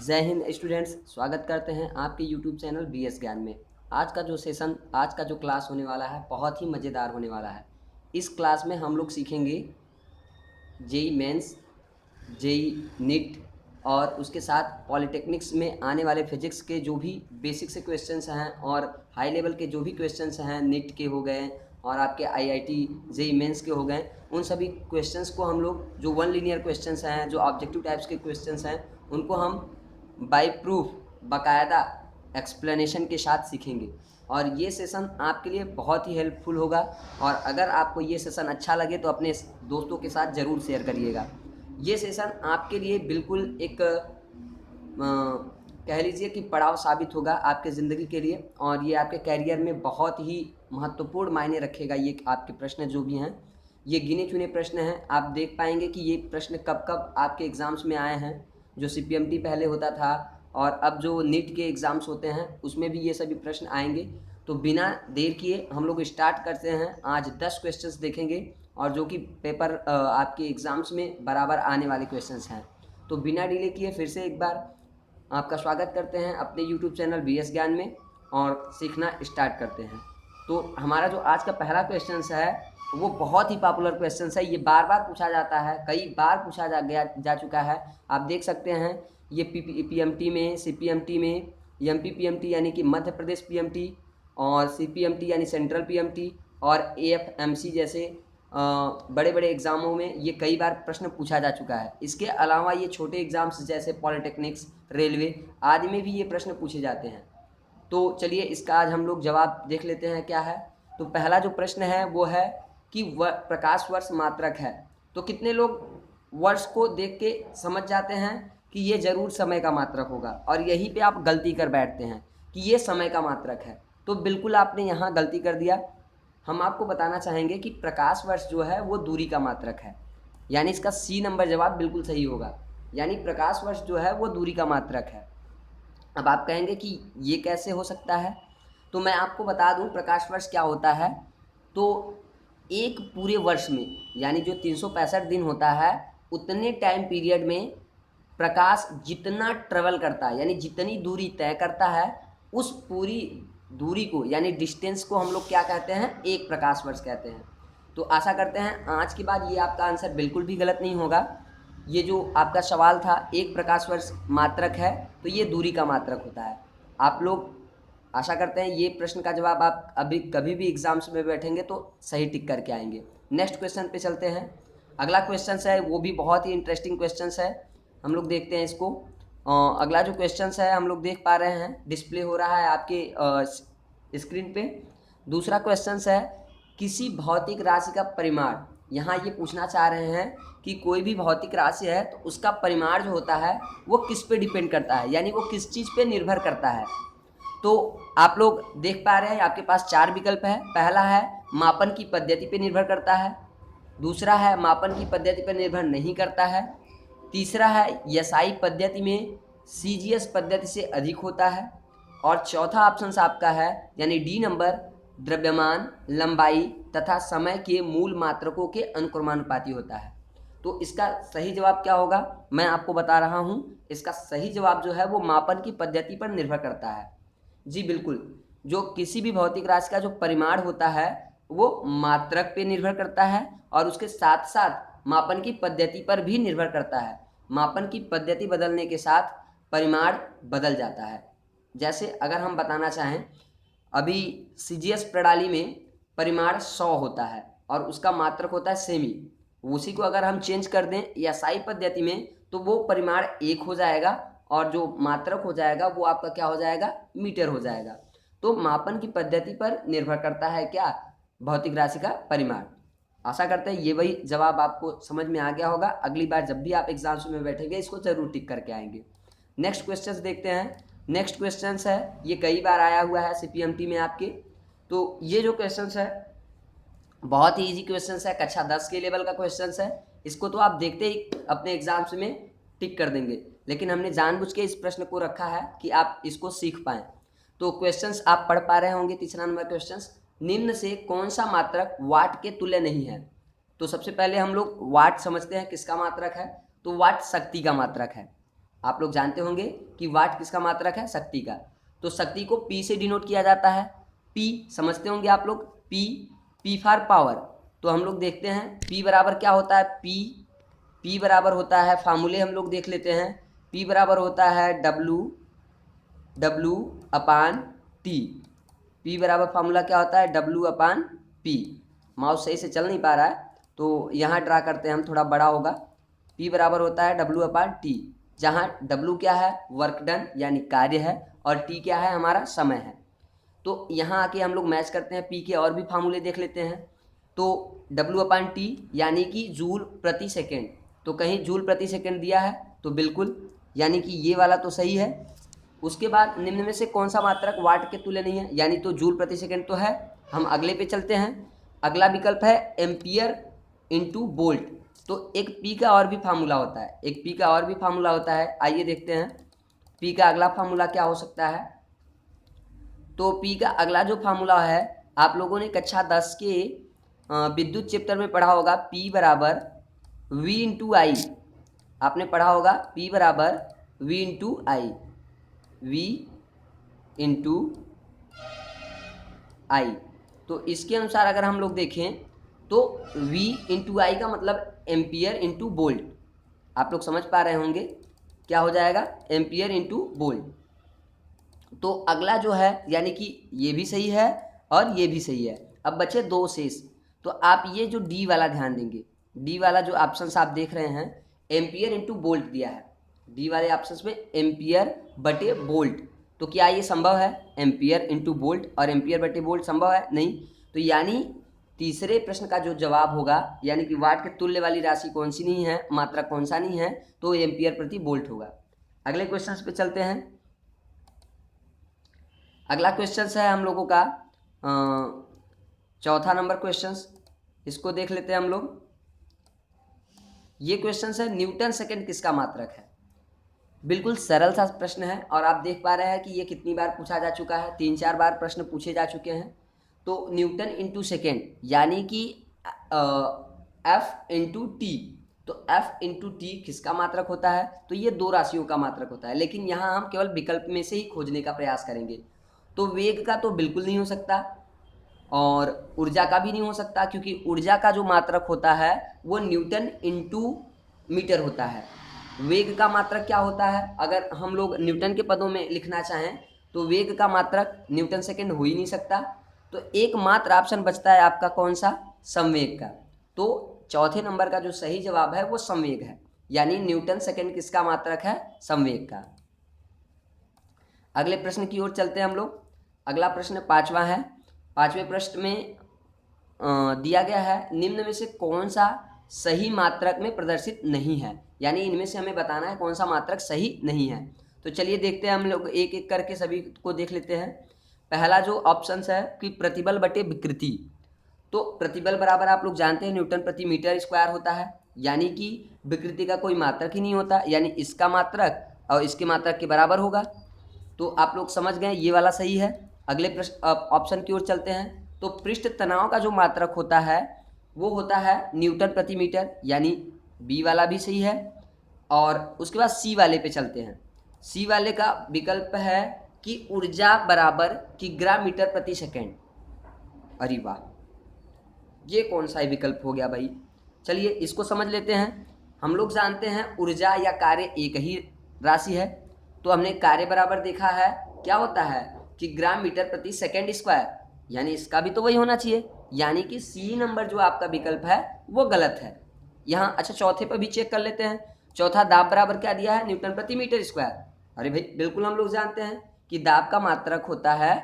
जय हिंद स्टूडेंट्स, स्वागत करते हैं आपके यूट्यूब चैनल BS ज्ञान में। आज का जो क्लास होने वाला है बहुत ही मज़ेदार होने वाला है। इस क्लास में हम लोग सीखेंगे जेई मेंस, जेई नीट और उसके साथ पॉलिटेक्निक्स में आने वाले फिजिक्स के जो भी बेसिक से क्वेश्चंस हैं और हाई लेवल के जो भी क्वेश्चंस हैं, नीट के हो गए और आपके IIT जेई मेंस के हो गए, उन सभी क्वेश्चंस को हम लोग जो वन लीनियर क्वेश्चंस हैं, जो ऑब्जेक्टिव टाइप्स के क्वेश्चंस हैं, उनको हम बाय प्रूफ बाकायदा एक्सप्लेनेशन के साथ सीखेंगे। और ये सेशन आपके लिए बहुत ही हेल्पफुल होगा। और अगर आपको ये सेशन अच्छा लगे तो अपने दोस्तों के साथ ज़रूर शेयर करिएगा। ये सेशन आपके लिए बिल्कुल एक कह लीजिए कि पड़ाव साबित होगा आपके ज़िंदगी के लिए, और ये आपके कैरियर में बहुत ही महत्वपूर्ण मायने रखेगा। ये आपके प्रश्न जो भी हैं, ये गिने चुने प्रश्न हैं। आप देख पाएंगे कि ये प्रश्न कब कब आपके एग्ज़ाम्स में आए हैं। जो CPMT पहले होता था और अब जो नीट के एग्ज़ाम्स होते हैं, उसमें भी ये सभी प्रश्न आएंगे। तो बिना देर किए हम लोग स्टार्ट करते हैं। आज 10 क्वेश्चंस देखेंगे और जो कि पेपर आपके एग्ज़ाम्स में बराबर आने वाले क्वेश्चंस हैं। तो बिना डिले किए फिर से एक बार आपका स्वागत करते हैं अपने YouTube चैनल BS ज्ञान में और सीखना स्टार्ट करते हैं। तो हमारा जो आज का पहला क्वेश्चन है वो बहुत ही पॉपुलर क्वेश्चन है। ये बार बार पूछा जाता है, कई बार पूछा जा चुका है। आप देख सकते हैं ये PMT में, CPMT में, MP PMT यानी कि मध्य प्रदेश PMT और CPMT यानी सेंट्रल PMT और AFMC जैसे बड़े बड़े एग्ज़ामों में ये कई बार प्रश्न पूछा जा चुका है। इसके अलावा ये छोटे एग्ज़ाम्स जैसे पॉलिटेक्निक्स, रेलवे आदि में भी ये प्रश्न पूछे जाते हैं। तो चलिए इसका आज हम लोग जवाब देख लेते हैं क्या है। तो पहला जो प्रश्न है वो है कि प्रकाश वर्ष मात्रक है। तो कितने लोग वर्ष को देख के समझ जाते हैं कि ये ज़रूर समय का मात्रक होगा, और यहीं पे आप गलती कर बैठते हैं कि ये समय का मात्रक है। तो बिल्कुल आपने यहाँ गलती कर दिया। हम आपको बताना चाहेंगे कि प्रकाश वर्ष जो है वो दूरी का मात्रक है, यानी इसका C नंबर जवाब बिल्कुल सही होगा। यानी प्रकाश वर्ष जो है वो दूरी का मात्रक है। अब आप कहेंगे कि ये कैसे हो सकता है, तो मैं आपको बता दूं प्रकाश वर्ष क्या होता है। तो एक पूरे वर्ष में, यानी जो 365 दिन होता है, उतने टाइम पीरियड में प्रकाश जितना ट्रेवल करता है, यानी जितनी दूरी तय करता है, उस पूरी दूरी को यानी डिस्टेंस को हम लोग क्या कहते हैं, एक प्रकाश वर्ष कहते हैं। तो आशा करते हैं आज के बाद ये आपका आंसर बिल्कुल भी गलत नहीं होगा। ये जो आपका सवाल था एक प्रकाश वर्ष मात्रक है, तो ये दूरी का मात्रक होता है। आप लोग आशा करते हैं ये प्रश्न का जवाब आप अभी कभी भी एग्जाम्स में बैठेंगे तो सही टिक करके आएंगे। नेक्स्ट क्वेश्चन पे चलते हैं। अगला क्वेश्चन है वो भी बहुत ही इंटरेस्टिंग क्वेश्चन है। हम लोग देखते हैं इसको। अगला जो क्वेश्चन है हम लोग देख पा रहे हैं, डिस्प्ले हो रहा है आपके स्क्रीन पे। दूसरा क्वेश्चन है किसी भौतिक राशि का परिमाण। यहाँ ये पूछना चाह रहे हैं कि कोई भी भौतिक राशि है तो उसका परिमाण जो होता है वो किस पे डिपेंड करता है, यानी वो किस चीज़ पे निर्भर करता है। तो आप लोग देख पा रहे हैं आपके पास 4 विकल्प है। पहला है मापन की पद्धति पे निर्भर करता है, दूसरा है मापन की पद्धति पर निर्भर नहीं करता है, तीसरा है यसाई पद्धति में CGS पद्धति से अधिक होता है, और चौथा ऑप्शन आपका है यानी D नंबर द्रव्यमान, लंबाई तथा समय के मूल मात्रकों के अनुक्रमानुपाती होता है। तो इसका सही जवाब क्या होगा मैं आपको बता रहा हूँ। इसका सही जवाब जो है वो मापन की पद्धति पर निर्भर करता है। जी बिल्कुल, जो किसी भी भौतिक राशि का जो परिमाण होता है वो मात्रक पे निर्भर करता है और उसके साथ साथ मापन की पद्धति पर भी निर्भर करता है। मापन की पद्धति बदलने के साथ परिमाण बदल जाता है। जैसे अगर हम बताना चाहें, अभी CGS प्रणाली में परिमाण 100 होता है और उसका मात्रक होता है सेमी। उसी को अगर हम चेंज कर दें या साई पद्धति में तो वो परिमाण 1 हो जाएगा और जो मात्रक हो जाएगा वो आपका क्या हो जाएगा, मीटर हो जाएगा। तो मापन की पद्धति पर निर्भर करता है क्या, भौतिक राशि का परिमाण। आशा करते हैं ये वही जवाब आपको समझ में आ गया होगा। अगली बार जब भी आप एग्जाम्स में बैठेंगे इसको जरूर टिक करके आएंगे। नेक्स्ट क्वेश्चन देखते हैं। नेक्स्ट क्वेश्चन है ये कई बार आया हुआ है CPMT में आपके। तो ये जो क्वेश्चन है बहुत ही इजी क्वेश्चन है, कक्षा 10 के लेवल का क्वेश्चन है। इसको तो आप देखते ही अपने एग्जाम्स में टिक कर देंगे, लेकिन हमने जानबूझ के इस प्रश्न को रखा है कि आप इसको सीख पाएँ। तो क्वेश्चंस आप पढ़ पा रहे होंगे। तीसरा नंबर क्वेश्चंस, निम्न से कौन सा मात्रक वाट के तुल्य नहीं है। तो सबसे पहले हम लोग वाट समझते हैं किसका मात्रक है, तो वाट शक्ति का मात्रक है। आप लोग जानते होंगे कि वाट किसका मात्रक है, शक्ति का। तो शक्ति को P से डिनोट किया जाता है। P समझते होंगे आप लोग, P फॉर पावर। तो हम लोग देखते हैं P बराबर क्या होता है। P बराबर होता है, फार्मूले हम लोग देख लेते हैं। P बराबर होता है W अपान T। P बराबर फार्मूला क्या होता है, W अपान P। माउस सही से चल नहीं पा रहा है तो यहाँ ड्रा करते हैं हम, थोड़ा बड़ा होगा। P बराबर होता है W अपान T, जहाँ W क्या है, वर्क डन यानी कार्य है, और T क्या है, हमारा समय है। तो यहाँ आके हम लोग मैच करते हैं, P के और भी फार्मूले देख लेते हैं। तो W अपान T यानी कि जूल प्रति सेकेंड। तो कहीं जूल प्रति सेकेंड दिया है तो बिल्कुल, यानी कि ये वाला तो सही है। उसके बाद निम्न में से कौन सा मात्रक वाट के तुल्य नहीं है, यानी तो जूल प्रति सेकेंड तो है। हम अगले पे चलते हैं। अगला विकल्प है एम्पियर इंटू वोल्ट। तो एक P का और भी फार्मूला होता है, एक P का और भी फार्मूला होता है। आइए देखते हैं P का अगला फार्मूला क्या हो सकता है। तो P का अगला जो फार्मूला है, आप लोगों ने कक्षा 10 के विद्युत चैप्टर में पढ़ा होगा, P बराबर V इंटू आई। आपने पढ़ा होगा P बराबर V इंटू आई, V इंटू आई। तो इसके अनुसार अगर हम लोग देखें तो V इंटू आई का मतलब एम्पियर इंटू वोल्ट। आप लोग समझ पा रहे होंगे क्या हो जाएगा, एम्पियर इंटू वोल्ट। तो अगला जो है, यानी कि ये भी सही है और ये भी सही है। अब बचे दो शेष। तो आप ये जो डी वाला ध्यान देंगे, डी वाला जो ऑप्शन आप देख रहे हैं, एम्पियर इंटू वोल्ट दिया है। डी वाले ऑप्शन में एम्पियर बटे वोल्ट। तो क्या ये संभव है, एम्पियर इंटू वोल्ट और एम्पियर बटे वोल्ट संभव है? नहीं। तो यानी तीसरे प्रश्न का जो जवाब होगा, यानी कि वाट के तुल्य वाली राशि कौन सी नहीं है, मात्रा कौन सा नहीं है, तो एम्पियर प्रति वोल्ट होगा। अगले क्वेश्चन पे चलते हैं। अगला क्वेश्चन है हम लोगों का चौथा नंबर क्वेश्चन, इसको देख लेते हैं हम लोग। ये क्वेश्चन है न्यूटन सेकंड किसका मात्रक है। बिल्कुल सरल सा प्रश्न है और आप देख पा रहे हैं कि ये कितनी बार पूछा जा चुका है, 3-4 बार प्रश्न पूछे जा चुके हैं। तो न्यूटन इंटू सेकेंड यानी कि F इंटू टी। तो F इंटू टी किसका मात्रक होता है, तो ये दो राशियों का मात्रक होता है। लेकिन यहाँ हम केवल विकल्प में से ही खोजने का प्रयास करेंगे। तो वेग का तो बिल्कुल नहीं हो सकता और ऊर्जा का भी नहीं हो सकता, क्योंकि ऊर्जा का जो मात्रक होता है वो न्यूटन इंटू मीटर होता है। वेग का मात्रक क्या होता है, अगर हम लोग न्यूटन के पदों में लिखना चाहें तो वेग का मात्रक न्यूटन सेकेंड हो ही नहीं सकता। तो एकमात्र ऑप्शन बचता है आपका कौन सा, संवेग का। तो चौथे नंबर का जो सही जवाब है वो संवेग है, यानी न्यूटन सेकेंड किसका मात्रक है, संवेग का। अगले प्रश्न की ओर चलते हैं हम लोग। अगला प्रश्न पांचवा है। पांचवें प्रश्न में दिया गया है निम्न में से कौन सा सही मात्रक में प्रदर्शित नहीं है, यानी इनमें से हमें बताना है कौन सा मात्रक सही नहीं है। तो चलिए देखते हैं, हम लोग एक एक करके सभी को देख लेते हैं। पहला जो ऑप्शन है कि प्रतिबल बटे विकृति। तो प्रतिबल बराबर आप लोग जानते हैं न्यूटन प्रति मीटर स्क्वायर होता है, यानी कि विकृति का कोई मात्रक ही नहीं होता, यानी इसका मात्रक और इसके मात्रक के बराबर होगा। तो आप लोग समझ गए, ये वाला सही है। अगले प्रश्न ऑप्शन की ओर चलते हैं। तो पृष्ठ तनाव का जो मात्रक होता है वो होता है न्यूटन प्रति मीटर, यानी बी वाला भी सही है। और उसके बाद सी वाले पे चलते हैं। सी वाले का विकल्प है कि ऊर्जा बराबर किग्रा मीटर प्रति सेकेंड। अरे वाह, ये कौन सा विकल्प हो गया भाई। चलिए इसको समझ लेते हैं। हम लोग जानते हैं ऊर्जा या कार्य एक ही राशि है। तो हमने कार्य बराबर देखा है क्या होता है कि ग्राम मीटर प्रति सेकेंड स्क्वायर, यानी इसका भी तो वही होना चाहिए, यानी कि सी नंबर जो आपका विकल्प है वो गलत है यहाँ। अच्छा, चौथे पर भी चेक कर लेते हैं। चौथा दाब बराबर क्या दिया है, न्यूटन प्रति मीटर स्क्वायर। अरे भाई बिल्कुल हम लोग जानते हैं कि दाब का मात्रक होता है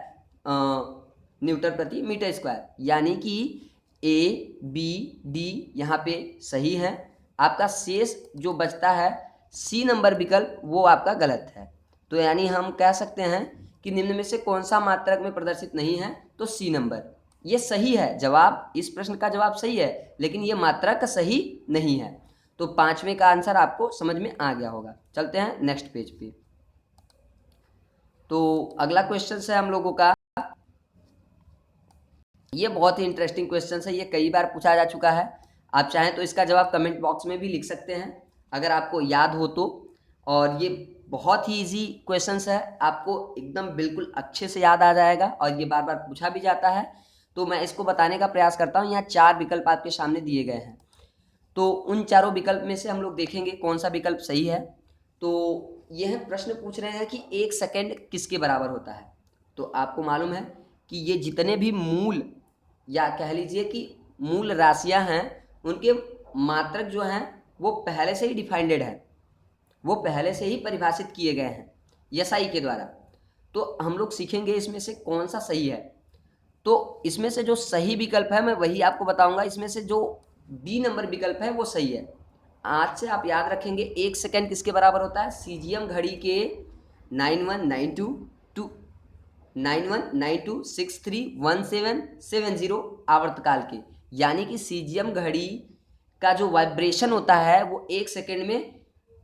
न्यूटन प्रति मीटर स्क्वायर, यानी कि ए बी डी यहाँ पे सही है। आपका शेष जो बचता है सी नंबर विकल्प वो आपका गलत है। तो यानी हम कह सकते हैं कि निम्न में से कौन सा मात्रक में प्रदर्शित नहीं है, तो सी नंबर ये सही है जवाब। इस प्रश्न का जवाब सही है, लेकिन ये मात्रक सही नहीं है। तो पांचवें का आंसर आपको समझ में आ गया होगा। चलते हैं नेक्स्ट पेज पे। तो अगला क्वेश्चन है हम लोगों का, ये बहुत ही इंटरेस्टिंग क्वेश्चन है, ये कई बार पूछा जा चुका है। आप चाहें तो इसका जवाब कमेंट बॉक्स में भी लिख सकते हैं अगर आपको याद हो तो। और ये बहुत ही इजी क्वेश्चंस है, आपको एकदम बिल्कुल अच्छे से याद आ जाएगा और ये बार बार पूछा भी जाता है। तो मैं इसको बताने का प्रयास करता हूँ। यहाँ 4 विकल्प आपके सामने दिए गए हैं, तो उन चारों विकल्प में से हम लोग देखेंगे कौन सा विकल्प सही है। तो यह प्रश्न पूछ रहे हैं कि 1 सेकेंड किसके बराबर होता है। तो आपको मालूम है कि ये जितने भी मूल या कह लीजिए कि मूल राशियां हैं उनके मात्रक जो हैं वो पहले से ही डिफाइंडेड है, वो पहले से ही परिभाषित किए गए हैं एसआई के द्वारा। तो हम लोग सीखेंगे इसमें से कौन सा सही है। तो इसमें से जो सही विकल्प है मैं वही आपको बताऊंगा। इसमें से जो बी नंबर विकल्प है वो सही है। आज से आप याद रखेंगे 1 सेकेंड किसके बराबर होता है, सीजीएम घड़ी के 9192631770 आवर्तकाल के, यानी कि सीजीएम घड़ी का जो वाइब्रेशन होता है वो 1 सेकेंड में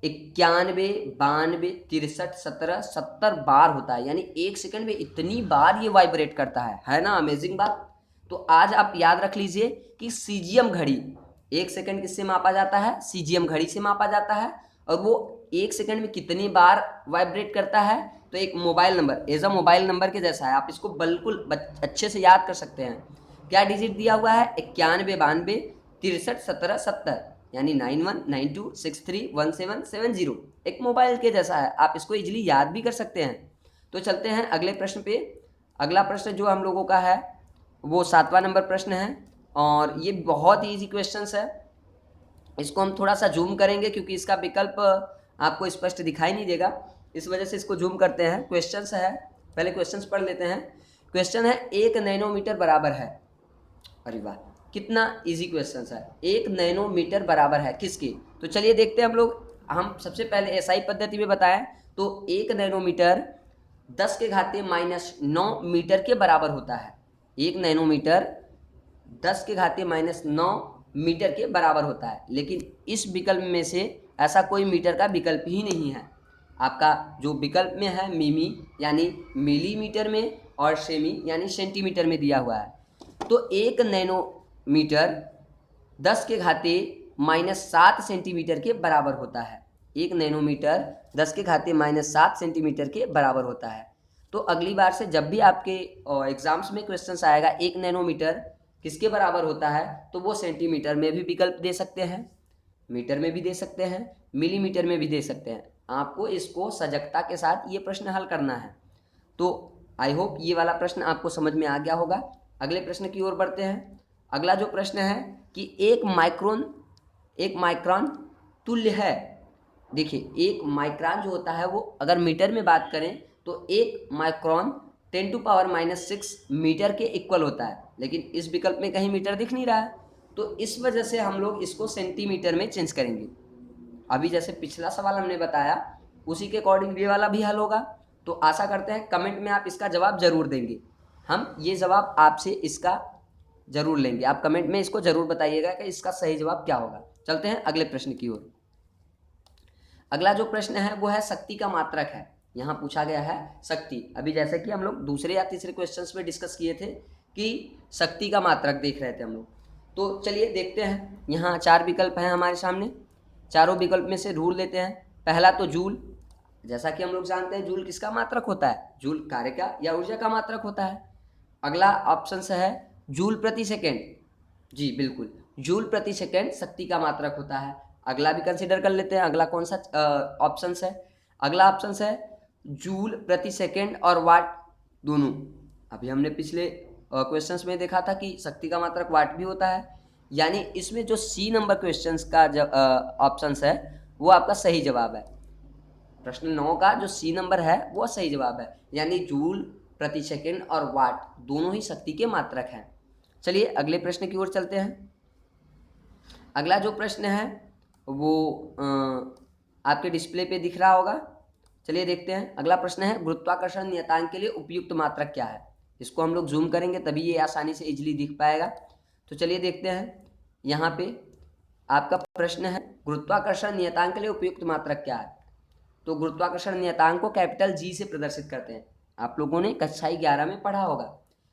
91, 92, 63, 17, 70 बार होता है। यानी 1 सेकंड में इतनी बार ये वाइब्रेट करता है ना, अमेजिंग बात। तो आज आप याद रख लीजिए कि सीजीएम घड़ी 1 सेकंड किससे मापा जाता है, सीजीएम घड़ी से मापा जाता है, और वो 1 सेकंड में कितनी बार वाइब्रेट करता है। तो एक mobile number, as a mobile number के जैसा है, आप इसको बिल्कुल अच्छे से याद कर सकते हैं। क्या डिजिट दिया हुआ है, 91, 92, 63, 17, 70, यानी 9192631770, एक मोबाइल के जैसा है, आप इसको इजीली याद भी कर सकते हैं। तो चलते हैं अगले प्रश्न पे। अगला प्रश्न जो हम लोगों का है वो 7वां नंबर प्रश्न है, और ये बहुत ही ईजी क्वेश्चन है। इसको हम थोड़ा सा जूम करेंगे क्योंकि इसका विकल्प आपको स्पष्ट दिखाई नहीं देगा, इस वजह से इसको जूम करते हैं। क्वेश्चन है, पहले क्वेश्चन पढ़ लेते हैं। क्वेश्चन है 1 नैनोमीटर बराबर है, अरे वाह कितना इजी क्वेश्चन है, 1 नैनोमीटर बराबर है किसके। तो चलिए देखते हैं हम लोग। हम सबसे पहले एसआई पद्धति में बताएं तो 1 नैनोमीटर 10⁻⁹ मीटर के बराबर होता है। 1 नैनोमीटर 10⁻⁹ मीटर के बराबर होता है, लेकिन इस विकल्प में से ऐसा कोई मीटर का विकल्प ही नहीं है। आपका जो विकल्प में है मिमी यानी मिलीमीटर में, और सेमी यानी सेंटीमीटर में दिया हुआ है। तो 1 नैनोमीटर 10⁻⁷ सेंटीमीटर के बराबर होता है। 1 नैनोमीटर 10⁻⁷ सेंटीमीटर के बराबर होता है। तो अगली बार से जब भी आपके एग्जाम्स में क्वेश्चन आएगा 1 नैनोमीटर किसके बराबर होता है, तो वो सेंटीमीटर में भी विकल्प दे सकते हैं, मीटर में भी दे सकते हैं, मिलीमीटर में भी दे सकते हैं। आपको इसको सजगता के साथ ये प्रश्न हल करना है। तो आई होप ये वाला प्रश्न आपको समझ में आ गया होगा। अगले प्रश्न की ओर बढ़ते हैं। अगला जो प्रश्न है कि 1 माइक्रोन तुल्य है। देखिए 1 माइक्रोन जो होता है वो अगर मीटर में बात करें तो 1 माइक्रोन 10⁻⁻6 मीटर के इक्वल होता है, लेकिन इस विकल्प में कहीं मीटर दिख नहीं रहा है, तो इस वजह से हम लोग इसको सेंटीमीटर में चेंज करेंगे। अभी जैसे पिछला सवाल हमने बताया उसी के अकॉर्डिंग ये वाला भी हल होगा। तो आशा करते हैं कमेंट में आप इसका जवाब जरूर देंगे, हम ये जवाब आपसे इसका जरूर लेंगे। आप कमेंट में इसको जरूर बताइएगा कि इसका सही जवाब क्या होगा। चलते हैं अगले प्रश्न की ओर। अगला जो प्रश्न है वो है शक्ति का मात्रक है। यहाँ पूछा गया है शक्ति। अभी जैसे कि हम लोग दूसरे या तीसरे क्वेश्चंस में डिस्कस किए थे कि शक्ति का मात्रक देख रहे थे हम लोग। तो चलिए देखते हैं, यहाँ 4 विकल्प हैं हमारे सामने, चारों विकल्प में से ढूंढ लेते हैं। पहला तो जूल, जैसा कि हम लोग जानते हैं जूल किसका मात्रक होता है, जूल कार्य का या ऊर्जा का मात्रक होता है। अगला ऑप्शन है जूल प्रति सेकेंड, जी बिल्कुल जूल प्रति सेकेंड शक्ति का मात्रक होता है। अगला भी कंसिडर कर लेते हैं, अगला कौन सा ऑप्शन है, अगला ऑप्शन है जूल प्रति सेकेंड और वाट दोनों। अभी हमने पिछले क्वेश्चंस में देखा था कि शक्ति का मात्रक वाट भी होता है, यानी इसमें जो सी नंबर क्वेश्चंस का ऑप्शन है वो आपका सही जवाब है। प्रश्न 9 का जो सी नंबर है वो सही जवाब है, यानी जूल प्रति सेकेंड और वाट दोनों ही शक्ति के मात्रक हैं। चलिए अगले प्रश्न की ओर चलते हैं। अगला जो प्रश्न है वो आपके डिस्प्ले पे दिख रहा होगा, चलिए देखते हैं। अगला प्रश्न है गुरुत्वाकर्षण नियतांक के लिए उपयुक्त मात्रक क्या है। इसको हम लोग जूम करेंगे तभी ये आसानी से इजीली दिख पाएगा। तो चलिए देखते हैं, यहाँ पे आपका प्रश्न है गुरुत्वाकर्षण नियतांक के लिए उपयुक्त मात्रक क्या है। तो गुरुत्वाकर्षण नियतांक को कैपिटल जी से प्रदर्शित करते हैं। आप लोगों ने कक्षा 11 में पढ़ा होगा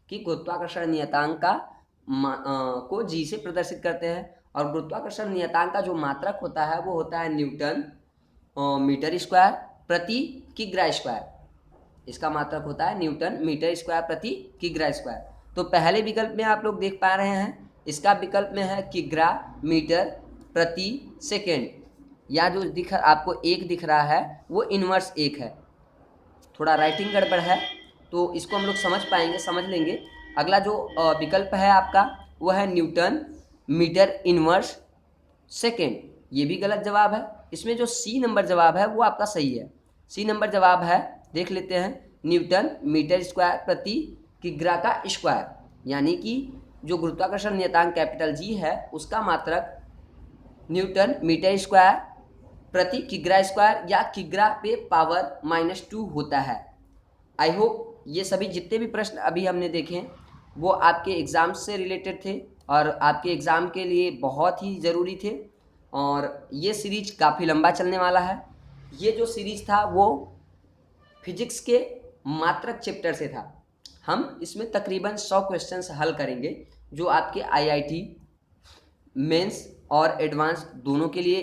कि गुरुत्वाकर्षण नियतांक का को जी से प्रदर्शित करते हैं, और गुरुत्वाकर्षण नियतांक का जो मात्रक होता है वो होता है न्यूटन मीटर स्क्वायर प्रति किग्रा स्क्वायर, इसका मात्रक होता है न्यूटन मीटर स्क्वायर प्रति किग्रा स्क्वायर। तो पहले विकल्प में आप लोग देख पा रहे हैं, इसका विकल्प में है किग्रा मीटर प्रति सेकेंड, या जो आपको एक दिख रहा है वो इन्वर्स एक है, थोड़ा राइटिंग गड़बड़ है तो इसको हम लोग समझ पाएंगे, समझ लेंगे। अगला जो विकल्प है आपका वो है न्यूटन मीटर इन्वर्स सेकेंड, ये भी गलत जवाब है। इसमें जो सी नंबर जवाब है वो आपका सही है। सी नंबर जवाब है, देख लेते हैं, न्यूटन मीटर स्क्वायर प्रति किग्रा का स्क्वायर, यानी कि जो गुरुत्वाकर्षण नियतांक कैपिटल जी है उसका मात्रक न्यूटन मीटर स्क्वायर प्रति किग्रा स्क्वायर या किग्रा पे पावर -2 होता है। आई होप ये सभी जितने भी प्रश्न अभी हमने देखे वो आपके एग्ज़ाम से रिलेटेड थे और आपके एग्ज़ाम के लिए बहुत ही ज़रूरी थे, और ये सीरीज काफ़ी लंबा चलने वाला है। ये जो सीरीज था वो फिजिक्स के मात्रक चैप्टर से था। हम इसमें तकरीबन 100 क्वेश्चंस हल करेंगे जो आपके आईआईटी मेंस और एडवांस दोनों के लिए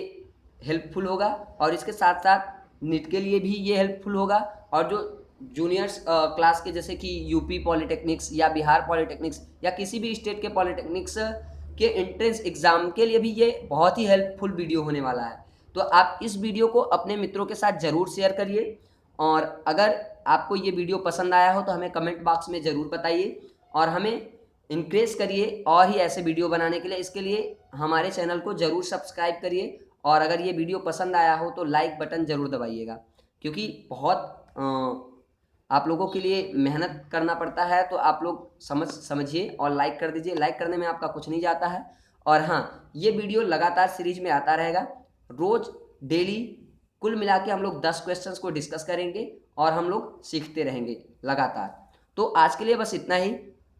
हेल्पफुल होगा, और इसके साथ साथ नीट के लिए भी ये हेल्पफुल होगा, और जो जूनियर्स क्लास के जैसे कि यूपी पॉलिटेक्निक्स या बिहार पॉलिटेक्निक्स या किसी भी स्टेट के पॉलिटेक्निक्स के एंट्रेंस एग्ज़ाम के लिए भी ये बहुत ही हेल्पफुल वीडियो होने वाला है। तो आप इस वीडियो को अपने मित्रों के साथ ज़रूर शेयर करिए, और अगर आपको ये वीडियो पसंद आया हो तो हमें कमेंट बॉक्स में ज़रूर बताइए, और हमें इनक्रेज करिए और ही ऐसे वीडियो बनाने के लिए। इसके लिए हमारे चैनल को ज़रूर सब्सक्राइब करिए, और अगर ये वीडियो पसंद आया हो तो लाइक बटन ज़रूर दबाइएगा, क्योंकि बहुत आप लोगों के लिए मेहनत करना पड़ता है। तो आप लोग समझिए और लाइक कर दीजिए, लाइक करने में आपका कुछ नहीं जाता है। और हाँ, ये वीडियो लगातार सीरीज में आता रहेगा, रोज़ डेली कुल मिला के हम लोग 10 क्वेश्चंस को डिस्कस करेंगे और हम लोग सीखते रहेंगे लगातार। तो आज के लिए बस इतना ही,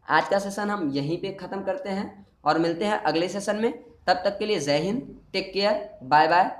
आज का सेशन हम यहीं पे ख़त्म करते हैं और मिलते हैं अगले सेशन में। तब तक के लिए Jai Hind, take care, bye bye.